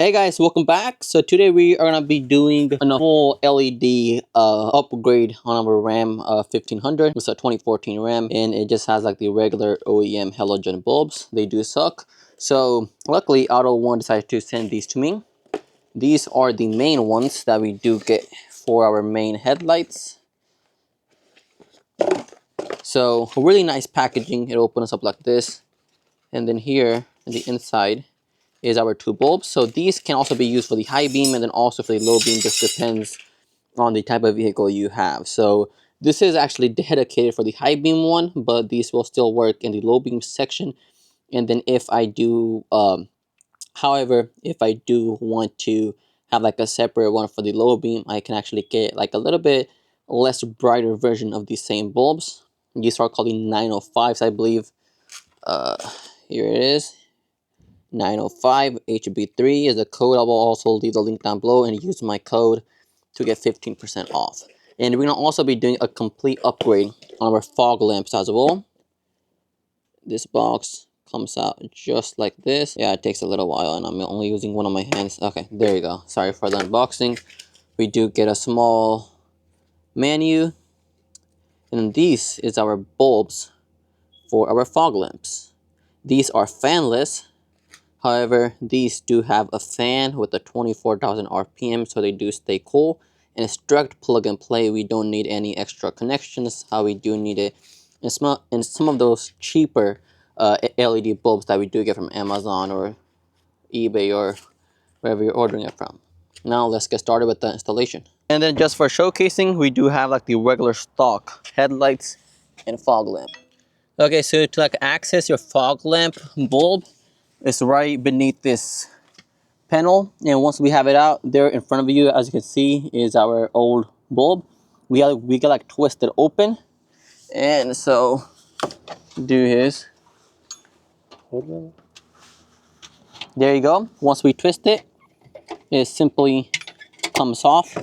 Hey guys, welcome back. So today we are gonna be doing a full LED upgrade on our RAM 1500. It's a 2014 RAM, and it just has like the regular OEM halogen bulbs. They do suck. So luckily, Auto One decided to send these to me. These are the main ones that we do get for our main headlights. So really nice packaging. It opens up like this, and then here on the inside is our two bulbs. So these can also be used for the high beam and then also for the low beam. Just depends on the type of vehicle you have. So this is actually dedicated for the high beam one, but these will still work in the low beam section. And then if I do, however, if I do want to have like a separate one for the low beam, I can actually get like a little bit less brighter version of these same bulbs. These are called the 905s, I believe. Here it is. 905 HB3 is the code. I will also leave the link down below and use my code to get 15% off. And we're gonna also be doing a complete upgrade on our fog lamps as well. This box comes out just like this. Yeah, it takes a little while and I'm only using one of my hands. Okay, there you go. Sorry for the unboxing. We do get a small menu. And these is our bulbs for our fog lamps. These are fanless. However, these do have a fan with a 24,000 RPM, so they do stay cool. And it's direct plug and play. We don't need any extra connections. How we do need it in some of those cheaper LED bulbs that we do get from Amazon or eBay or wherever you're ordering it from. Now let's get started with the installation. And then just for showcasing, we do have like the regular stock headlights and fog lamp. Okay, so to like access your fog lamp bulb, it's right beneath this panel, and once we have it out there in front of you, as you can see, is our old bulb. We got like twisted open, and so do his. There you go. Once we twist it, it simply comes off.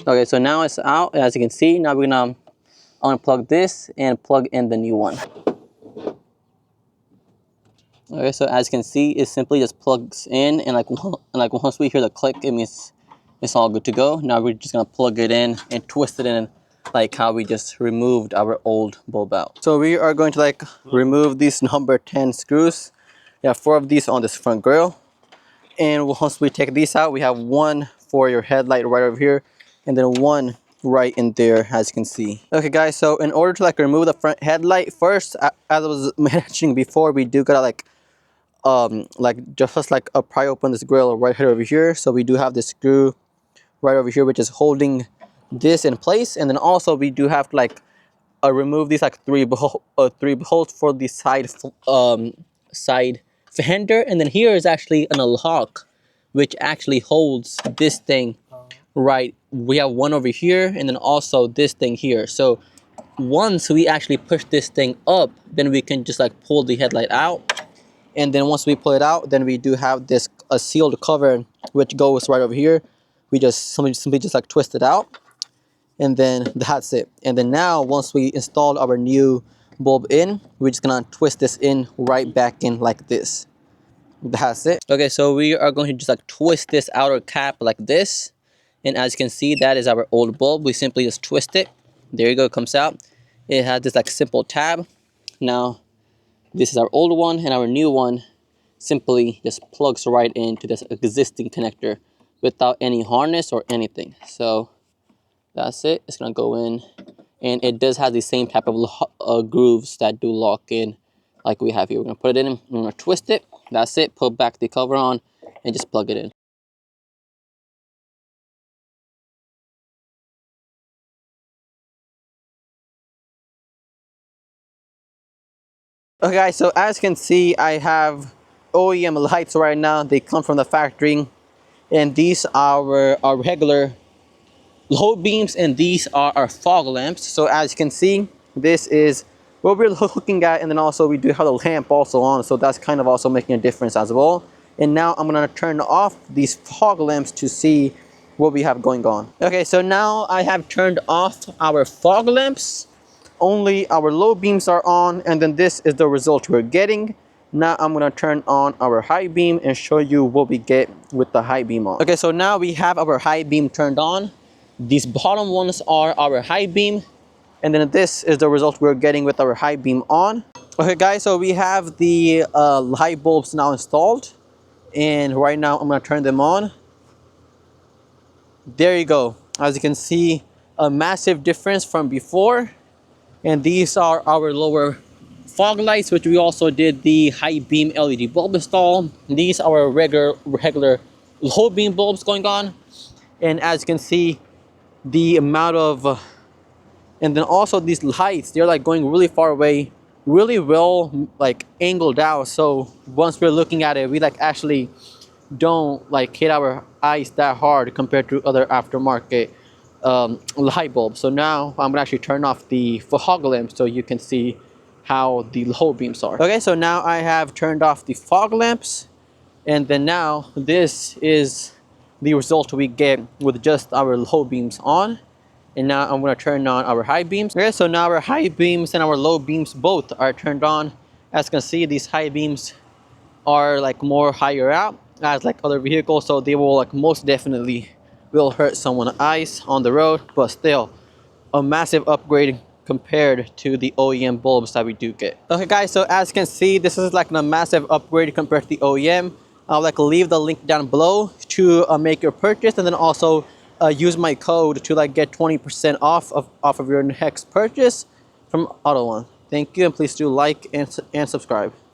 Okay, so now it's out. As you can see, now we're gonna unplug this and plug in the new one. Okay, so as you can see, it simply just plugs in, and like once we hear the click, it means it's all good to go. Now we're just gonna plug it in and twist it in like how we just removed our old bulb out. So we are going to like remove these number 10 screws. We have 4 of these on this front grill. And once we take these out, we have one for your headlight right over here, and then one right in there, as you can see. Okay guys, so in order to like remove the front headlight first, as I was mentioning before, we do gotta like just like pry open this grill right here over here. So we do have this screw right over here which is holding this in place, and then also we do have to like remove these like three bolts for the side fender, and then here is actually an lock which actually holds this thing right. We have one over here and then also this thing here. So once we actually push this thing up, then we can just like pull the headlight out. And then once we pull it out, then we do have this a sealed cover which goes right over here. We just simply just like twist it out, and then that's it. And then now once we install our new bulb in, we're just gonna twist this in right back in like this. That's it. Okay, so we are going to just like twist this outer cap like this, and as you can see, that is our old bulb. We simply just twist it. There you go, it comes out. It has this like simple tab. Now this is our old one, and our new one simply just plugs right into this existing connector without any harness or anything. So that's it. It's gonna go in, and it does have the same type of grooves that do lock in like we have here. We're gonna put it in, we're gonna twist it. That's it. Put back the cover on and just plug it in. Okay guys, so as you can see, I have OEM lights right now. They come from the factory, and these are our regular low beams, and these are our fog lamps. So as you can see, this is what we're looking at, and then also we do have the lamp also on, so that's kind of also making a difference as well. And now I'm gonna turn off these fog lamps to see what we have going on. Okay, so now I have turned off our fog lamps. Only our low beams are on, and then this is the result we're getting. Now I'm gonna turn on our high beam and show you what we get with the high beam on. Okay, so now we have our high beam turned on. These bottom ones are our high beam, and then this is the result we're getting with our high beam on. Okay guys, so we have the light bulbs now installed, and right now I'm gonna turn them on. There you go. As you can see, a massive difference from before. And these are our lower fog lights, which we also did the high beam LED bulb install. These are our regular low beam bulbs going on. And as you can see, the amount of and then also these lights, they're like going really far away, really well like angled out. So once we're looking at it, we like actually don't like hit our eyes that hard compared to other aftermarket light bulbs. So now I'm gonna actually turn off the fog lamps so you can see how the low beams are. Okay, so now I have turned off the fog lamps, and then now this is the result we get with just our low beams on. And now I'm gonna turn on our high beams. Okay, so now our high beams and our low beams both are turned on. As you can see, these high beams are like more higher out as like other vehicles, so they will like most definitely will hurt someone's eyes on the road, but still a massive upgrade compared to the OEM bulbs that we do get. Okay guys, so as you can see, this is like a massive upgrade compared to the OEM. I'll like leave the link down below to make your purchase, and then also use my code to like get 20% off of your next purchase from Auto One. Thank you, and please do like and subscribe.